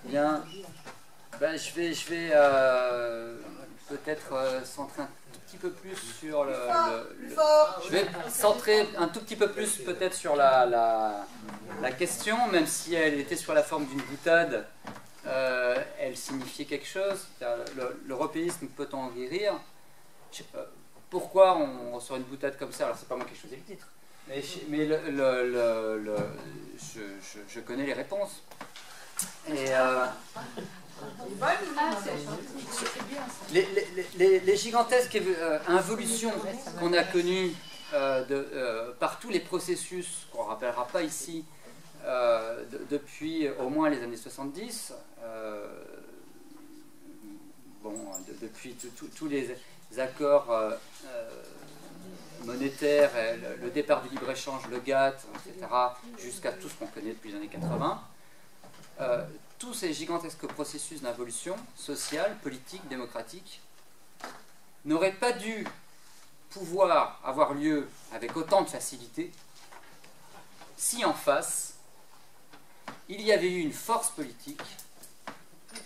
Bien, ben, je vais peut-être centrer un tout petit peu plus sur je vais centrer un tout petit peu plus peut-être sur la question, même si elle était sur la forme d'une boutade, elle signifiait quelque chose. L'européisme peut-on en guérir? Pourquoi on sort une boutade comme ça? Alors c'est pas moi qui ai choisi le titre, mais je connais les réponses. Et les gigantesques involutions qu'on a connues par tous les processus, qu'on ne rappellera pas ici, depuis au moins les années 70, depuis tous les accords monétaires, le départ du libre-échange, le GATT, etc., jusqu'à tout ce qu'on connaît depuis les années 80, tous ces gigantesques processus d'involution sociale, politique, démocratique n'auraient pas dû pouvoir avoir lieu avec autant de facilité si en face il y avait eu une force politique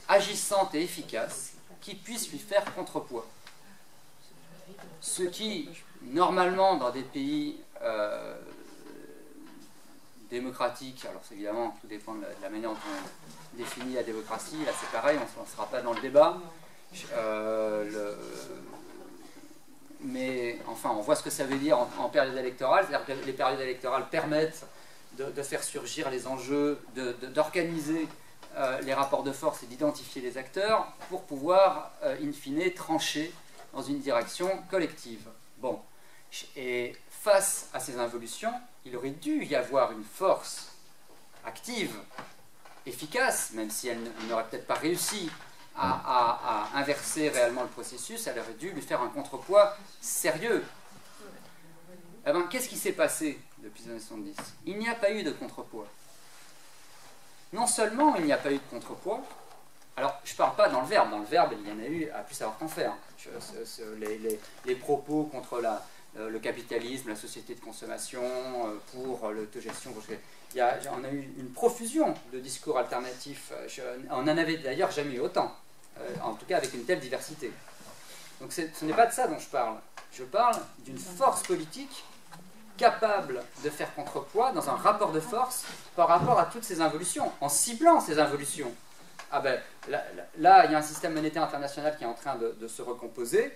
agissante et efficace qui puisse lui faire contrepoids. Ce qui, normalement, dans des pays démocratiques, alors évidemment, tout dépend de la manière dont on définit la démocratie, là c'est pareil, on ne sera pas dans le débat. Mais enfin, on voit ce que ça veut dire en période électorale, c'est-à-dire que les périodes électorales permettent de faire surgir les enjeux, d'organiser les rapports de force et d'identifier les acteurs pour pouvoir, in fine, trancher dans une direction collective. Bon, et face à ces involutions, il aurait dû y avoir une force active, efficace, même si elle n'aurait peut-être pas réussi à inverser réellement le processus, elle aurait dû lui faire un contrepoids sérieux. Eh bien, qu'est-ce qui s'est passé depuis les années 70? Il n'y a pas eu de contrepoids. Non seulement il n'y a pas eu de contrepoids, alors je ne parle pas dans le verbe il y en a eu à plus savoir qu'en faire. Les propos contre le capitalisme, la société de consommation, pour l'autogestion, on a eu une profusion de discours alternatifs, on n'en avait d'ailleurs jamais eu autant, en tout cas avec une telle diversité. Donc ce n'est pas de ça dont je parle d'une force politique capable de faire contrepoids dans un rapport de force par rapport à toutes ces involutions, en ciblant ces involutions. Ah ben, là, il y a un système monétaire international qui est en train de se recomposer,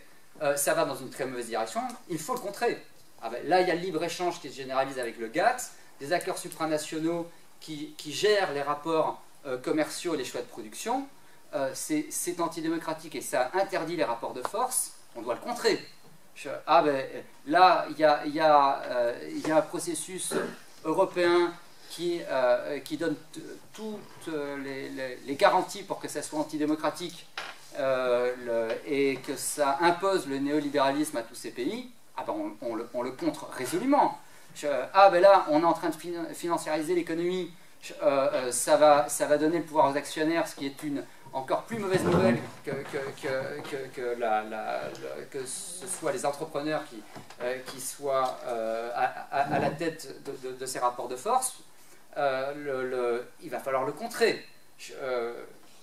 ça va dans une très mauvaise direction, il faut le contrer. Ah ben, là, il y a le libre-échange qui se généralise avec le GATT, des accords supranationaux qui gèrent les rapports commerciaux et les choix de production, c'est antidémocratique et ça interdit les rapports de force, on doit le contrer. Ah ben, là, il y a un processus européen qui donne toutes les garanties pour que ça soit antidémocratique et que ça impose le néolibéralisme à tous ces pays. Ah ben, on le contre résolument. Ah ben là, on est en train de financiariser l'économie, ça va donner le pouvoir aux actionnaires, ce qui est une encore plus mauvaise nouvelle que ce soit les entrepreneurs qui soient à la tête de ces rapports de force. Il va falloir le contrer.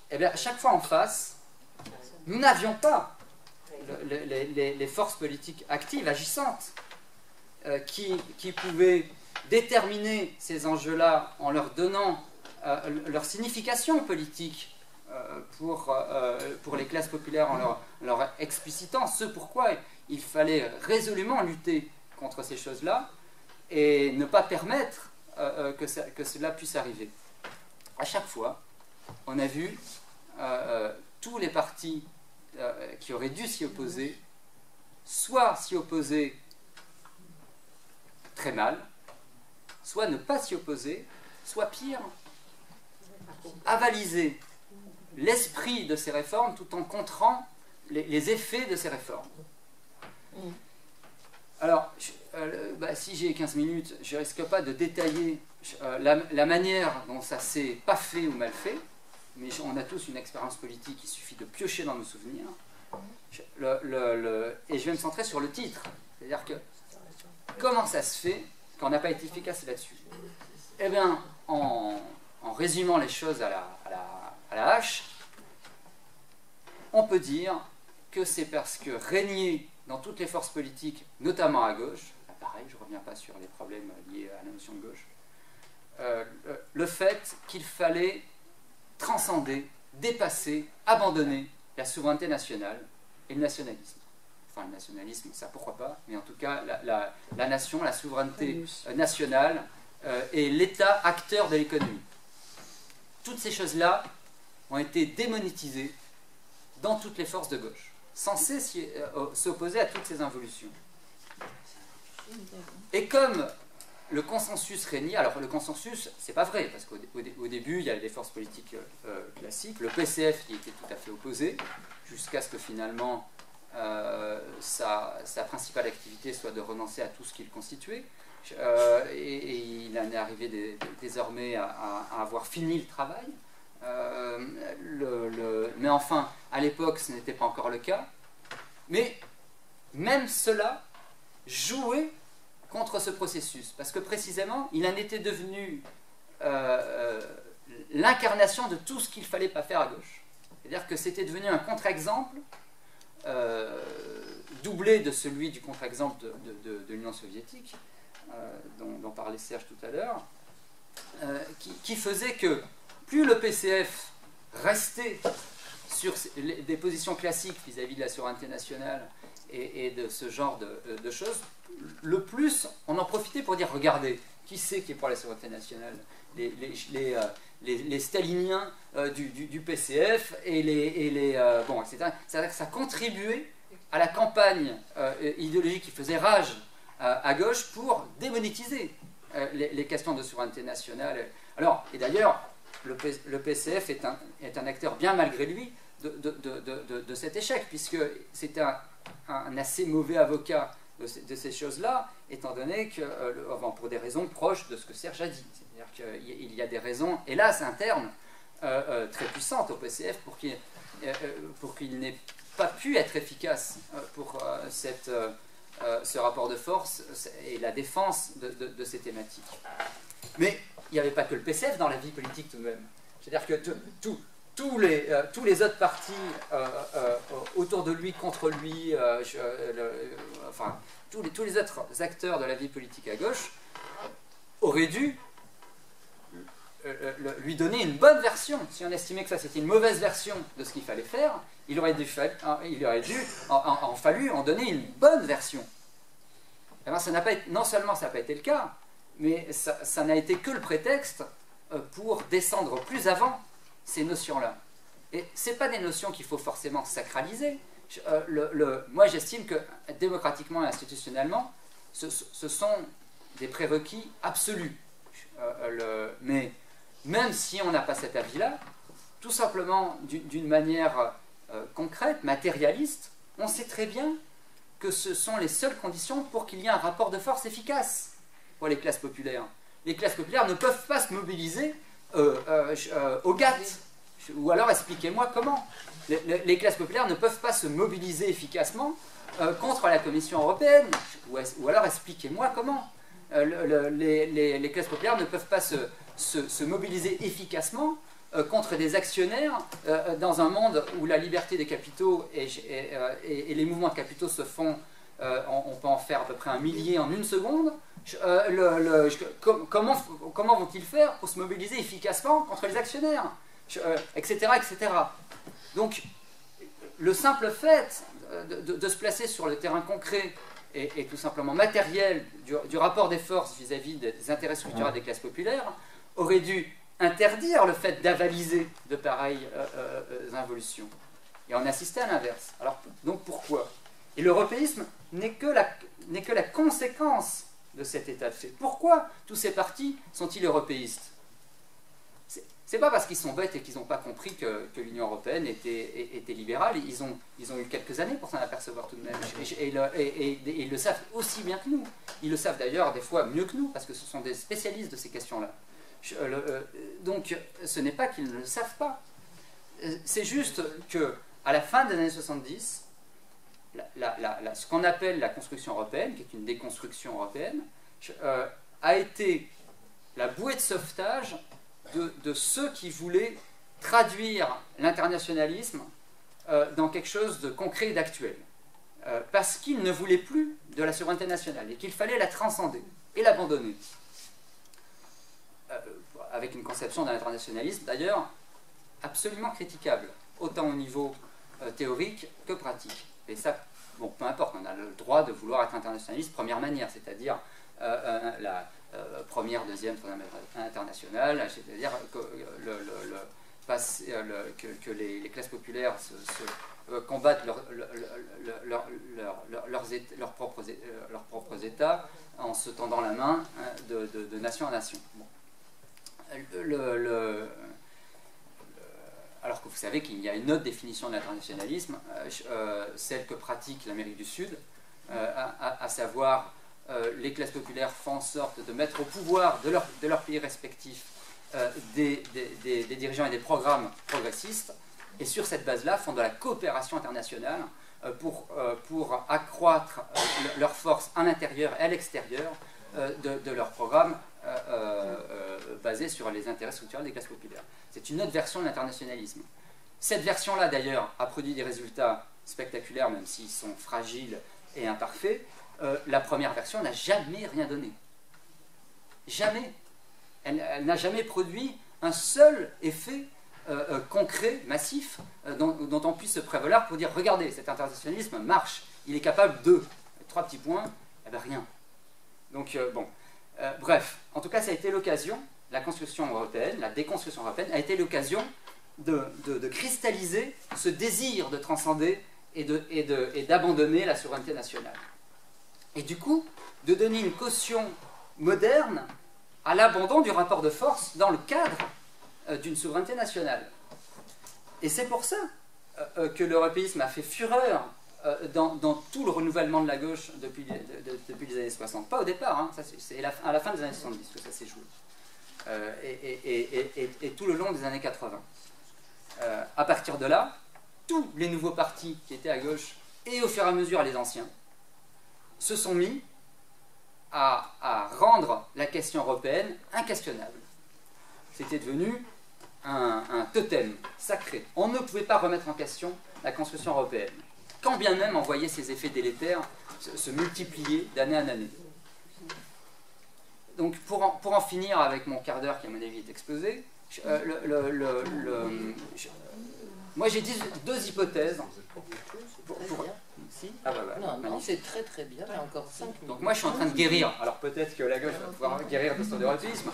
Et bien, à chaque fois en face, nous n'avions pas les forces politiques actives, agissantes, qui pouvaient déterminer ces enjeux-là en leur donnant leur signification politique pour les classes populaires, en leur explicitant ce pourquoi il fallait résolument lutter contre ces choses-là et ne pas permettre que cela puisse arriver. À chaque fois, on a vu tous les partis qui auraient dû s'y opposer, soit s'y opposer très mal, soit ne pas s'y opposer, soit pire, avaliser l'esprit de ces réformes tout en contrant les effets de ces réformes. Alors, si j'ai 15 minutes, je ne risque pas de détailler la manière dont ça s'est pas fait ou mal fait, mais on a tous une expérience politique, il suffit de piocher dans nos souvenirs. Et je vais me centrer sur le titre, c'est-à-dire que comment ça se fait qu'on n'a pas été efficace là-dessus? Eh bien, en résumant les choses à à la hache, on peut dire que c'est parce que régnait dans toutes les forces politiques, notamment à gauche, là, pareil, je ne reviens pas sur les problèmes liés à la notion de gauche, le fait qu'il fallait transcender, dépasser, abandonner la souveraineté nationale et le nationalisme. Enfin, le nationalisme, ça pourquoi pas, mais en tout cas, la nation, la souveraineté nationale et l'État acteur de l'économie. Toutes ces choses-là ont été démonétisées dans toutes les forces de gauche, censées s'opposer à toutes ces involutions. Et comme le consensus régnait, alors le consensus, c'est pas vrai, parce qu'au début, il y avait des forces politiques classiques, le PCF y était tout à fait opposé, jusqu'à ce que finalement sa principale activité soit de renoncer à tout ce qu'il constituait, et il en est arrivé désormais à avoir fini le travail. Mais enfin, à l'époque, ce n'était pas encore le cas. Mais même cela jouait contre ce processus, parce que précisément, il en était devenu l'incarnation de tout ce qu'il ne fallait pas faire à gauche. C'est-à-dire que c'était devenu un contre-exemple doublé de celui du contre-exemple de l'Union soviétique, dont parlait Serge tout à l'heure, qui faisait que plus le PCF restait sur des positions classiques vis-à-vis de la souveraineté nationale et de ce genre de choses, le plus on en profitait pour dire regardez, qui c'est qui est pour la souveraineté nationale, les staliniens du PCF et bon, etc. Ça contribuait à la campagne idéologique qui faisait rage à gauche pour démonétiser les questions de souveraineté nationale. Alors, et d'ailleurs, le PCF est un acteur bien malgré lui de cet échec, puisque c'était un assez mauvais avocat de ces choses-là, étant donné que, pour des raisons proches de ce que Serge a dit. C'est-à-dire qu'il y a des raisons, hélas, internes, très puissantes au PCF pour qu'il n'ait pas pu être efficace pour ce rapport de force et la défense de ces thématiques. Mais il n'y avait pas que le PCF dans la vie politique tout de même. C'est-à-dire que tous les autres partis autour de lui, contre lui, enfin, tous les autres acteurs de la vie politique à gauche auraient dû lui donner une bonne version. Si on estimait que ça c'était une mauvaise version de ce qu'il fallait faire, il aurait dû en donner une bonne version. Et bien, non seulement ça n'a pas été le cas, mais ça n'a été que le prétexte pour descendre plus avant ces notions-là. Et ce n'est pas des notions qu'il faut forcément sacraliser. Moi, j'estime que démocratiquement et institutionnellement, ce sont des prérequis absolus. Mais même si on n'a pas cet avis-là, tout simplement d'une manière concrète, matérialiste, on sait très bien que ce sont les seules conditions pour qu'il y ait un rapport de force efficace pour les classes populaires. Les classes populaires ne peuvent pas se mobiliser au GATT. Ou alors expliquez-moi comment. Les classes populaires ne peuvent pas se mobiliser efficacement contre la Commission européenne. Ou alors expliquez-moi comment. Les classes populaires ne peuvent pas se mobiliser efficacement contre des actionnaires dans un monde où la liberté des capitaux et les mouvements de capitaux se font, on peut en faire à peu près 1 millier en une seconde. Comment vont-ils faire pour se mobiliser efficacement contre les actionnaires, etc., etc. Donc, le simple fait de se placer sur le terrain concret et tout simplement matériel du rapport des forces vis-à-vis des intérêts structurels des classes populaires aurait dû interdire le fait d'avaliser de pareilles involutions. Et on assistait à l'inverse. Alors, donc pourquoi? Et l'européisme n'est que la conséquence de cet état de fait. Pourquoi tous ces partis sont-ils européistes? C'est pas parce qu'ils sont bêtes et qu'ils n'ont pas compris que l'Union européenne était libérale. Ils ont eu quelques années pour s'en apercevoir tout de même. Et ils le savent aussi bien que nous. Ils le savent d'ailleurs des fois mieux que nous, parce que ce sont des spécialistes de ces questions-là. Donc ce n'est pas qu'ils ne le savent pas. C'est juste qu'à la fin des années 70, ce qu'on appelle la construction européenne, qui est une déconstruction européenne, a été la bouée de sauvetage de ceux qui voulaient traduire l'internationalisme dans quelque chose de concret et d'actuel. Parce qu'ils ne voulaient plus de la souveraineté nationale et qu'il fallait la transcender et l'abandonner. Avec une conception d'un internationalisme, d'ailleurs, absolument critiquable, autant au niveau théorique que pratique. Et ça, bon, peu importe, on a le droit de vouloir être internationaliste première manière, c'est-à-dire la première, deuxième, troisième internationale, c'est-à-dire que les classes populaires combattent leurs propres États en se tendant la main de nation à nation. Bon. Alors que vous savez qu'il y a une autre définition de l'internationalisme, celle que pratique l'Amérique du Sud, à savoir les classes populaires font en sorte de mettre au pouvoir de leur pays respectifs des dirigeants et des programmes progressistes, et sur cette base-là font de la coopération internationale pour accroître leur force à l'intérieur et à l'extérieur de leur programme basé sur les intérêts structurels des classes populaires. C'est une autre version de l'internationalisme. Cette version-là, d'ailleurs, a produit des résultats spectaculaires, même s'ils sont fragiles et imparfaits. La première version n'a jamais rien donné. Jamais. Elle n'a jamais produit un seul effet concret, massif, dont on puisse se prévaloir pour dire « Regardez, cet internationalisme marche, il est capable de… » 3 petits points, eh bien rien. Donc, bon. Bref, en tout cas, ça a été l'occasion, la construction européenne, la déconstruction européenne, a été l'occasion de cristalliser ce désir de transcender et d'abandonner la souveraineté nationale. Et du coup, de donner une caution moderne à l'abandon du rapport de force dans le cadre d'une souveraineté nationale. Et c'est pour ça que l'européisme a fait fureur dans tout le renouvellement de la gauche depuis les années 60. Pas au départ, hein, c'est à la fin des années 70 que ça s'est joué. Et tout le long des années 80. À partir de là, tous les nouveaux partis qui étaient à gauche, et au fur et à mesure les anciens, se sont mis à rendre la question européenne inquestionnable. C'était devenu un totem sacré. On ne pouvait pas remettre en question la construction européenne, quand bien même on voyait ses effets délétères se multiplier d'année en année. Donc pour en finir avec mon quart d'heure qui à mon avis est explosé, moi j'ai dit 2 hypothèses. Si ah bah, non, c'est très très bien, il y a encore 5 minutes. Donc moi je suis en train de guérir, alors peut-être que la gauche va pouvoir guérir de son européisme.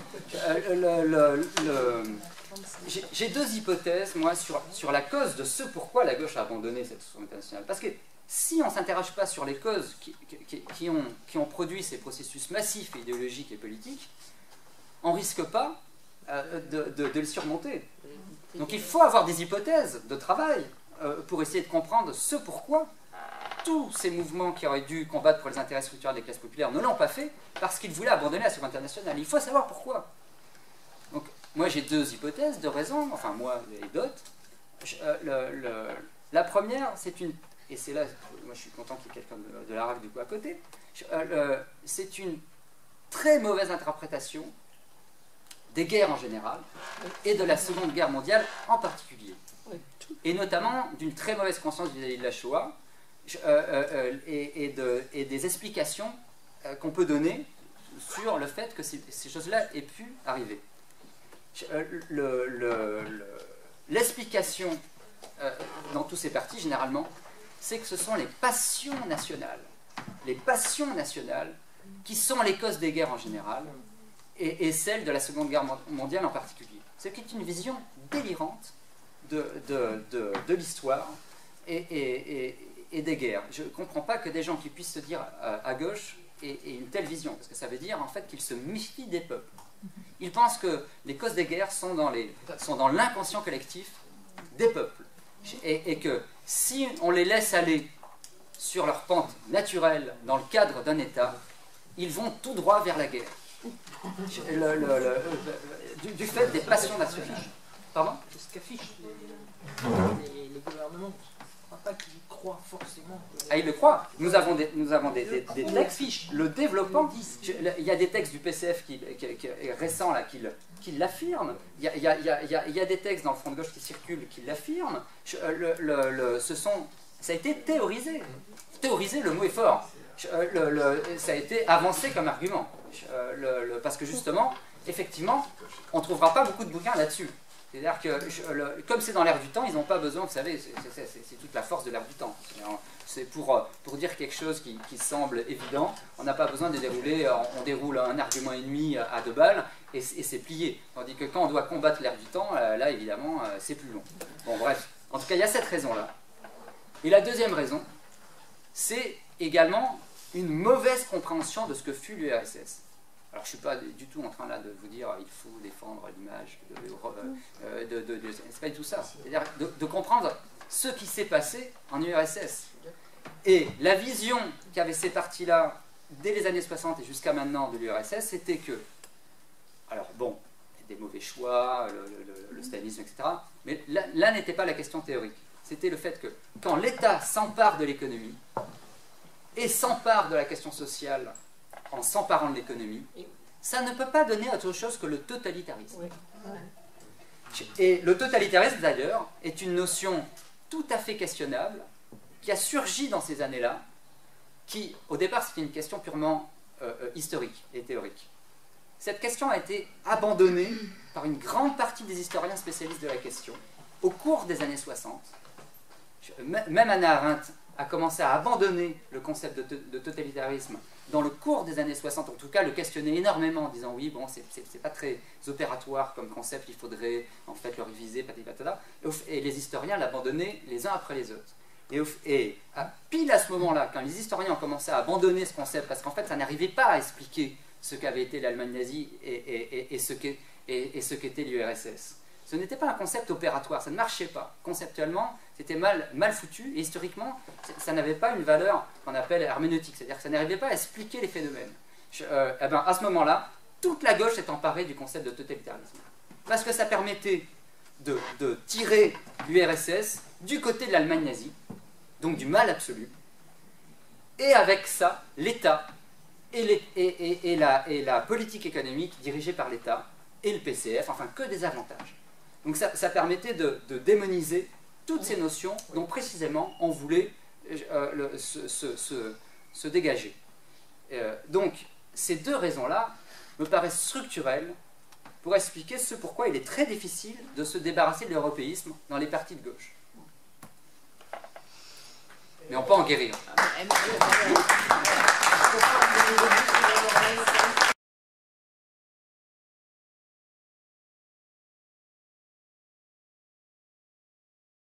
J'ai 2 hypothèses, moi, sur la cause de ce pourquoi la gauche a abandonné cette souveraineté nationale. Parce que si on ne s'interroge pas sur les causes qui ont produit ces processus massifs idéologiques et politiques, on ne risque pas de les surmonter. Donc il faut avoir des hypothèses de travail pour essayer de comprendre ce pourquoi tous ces mouvements qui auraient dû combattre pour les intérêts structurels des classes populaires ne l'ont pas fait parce qu'ils voulaient abandonner la souveraineté nationale. Il faut savoir pourquoi. Donc moi j'ai 2 hypothèses, 2 raisons, enfin moi et d'autres. La première, c'est une, et c'est là, moi je suis content qu'il y ait quelqu'un de la RAC du coup à côté, c'est une très mauvaise interprétation des guerres en général et de la Seconde Guerre mondiale en particulier. Et notamment d'une très mauvaise conscience vis-à-vis de la Shoah et des explications qu'on peut donner sur le fait que ces choses-là aient pu arriver. L'explication dans tous ces partis, généralement, c'est que ce sont les passions nationales. Les passions nationales qui sont les causes des guerres en général et celles de la Seconde Guerre mondiale en particulier. Ce qui est une vision délirante de l'histoire et des guerres. Je ne comprends pas que des gens qui puissent se dire à gauche aient une telle vision, parce que ça veut dire en fait qu'ils se méfient des peuples. Ils pensent que les causes des guerres sont dans l'inconscient collectif des peuples. Et que si on les laisse aller sur leur pente naturelle dans le cadre d'un État, ils vont tout droit vers la guerre. Du fait des passions nationales. Pardon ? C'est ce qu'affichent les gouvernements. pas qu'il croit forcément. Ah, il le croit. Nous avons des textes, le développement. Il y a des textes du PCF qui récents là, qui l'affirment. Il y a des textes dans le Front de gauche qui circulent qui l'affirment. Ça a été théorisé. Théoriser, le mot est fort. Ça a été avancé comme argument. Parce que justement, effectivement, on ne trouvera pas beaucoup de bouquins là-dessus. C'est-à-dire que, comme c'est dans l'air du temps, ils n'ont pas besoin, vous savez, c'est toute la force de l'air du temps. C'est pour dire quelque chose qui semble évident, on n'a pas besoin de dérouler, on déroule un argument ennemi à 2 balles, et c'est plié. Tandis que quand on doit combattre l'air du temps, là, évidemment, c'est plus long. Bon, bref. En tout cas, il y a cette raison-là. Et la deuxième raison, c'est également une mauvaise compréhension de ce que fut l'URSS. Alors je ne suis pas du tout en train là de vous dire il faut défendre l'image, c'est pas du tout ça. C'est-à-dire de comprendre ce qui s'est passé en URSS. Et la vision qu'avaient ces partis-là dès les années 60 et jusqu'à maintenant de l'URSS, c'était que, alors bon, des mauvais choix, le stalinisme, etc. Mais là n'était pas la question théorique. C'était le fait que quand l'État s'empare de l'économie et s'empare de la question sociale en s'emparant de l'économie, ça ne peut pas donner autre chose que le totalitarisme. Et le totalitarisme, d'ailleurs, est une notion tout à fait questionnable, qui a surgi dans ces années-là, qui, au départ, c'était une question purement historique et théorique. Cette question a été abandonnée par une grande partie des historiens spécialistes de la question au cours des années 60. Même Hannah Arendt a commencé à abandonner le concept de totalitarisme dans le cours des années 60, en tout cas le questionner énormément en disant oui, bon, c'est pas très opératoire comme concept, il faudrait en fait le réviser, patati patata. Et les historiens l'abandonnaient les uns après les autres. Et pile à ce moment-là, quand les historiens ont commencé à abandonner ce concept, parce qu'en fait ça n'arrivait pas à expliquer ce qu'avait été l'Allemagne nazie et ce qu'était l'URSS. Ce n'était pas un concept opératoire, ça ne marchait pas. Conceptuellement, c'était mal foutu, et historiquement, ça n'avait pas une valeur qu'on appelle herméneutique, c'est-à-dire que ça n'arrivait pas à expliquer les phénomènes. À ce moment-là, toute la gauche s'est emparée du concept de totalitarisme. Parce que ça permettait de tirer l'URSS du côté de l'Allemagne nazie, donc du mal absolu, et avec ça, l'État et la politique économique dirigée par l'État et le PCF, enfin que des avantages. Donc ça permettait de démoniser toutes ces notions dont précisément on voulait se dégager. Donc ces deux raisons-là me paraissent structurelles pour expliquer ce pourquoi il est très difficile de se débarrasser de l'européisme dans les partis de gauche. Mais on peut en guérir.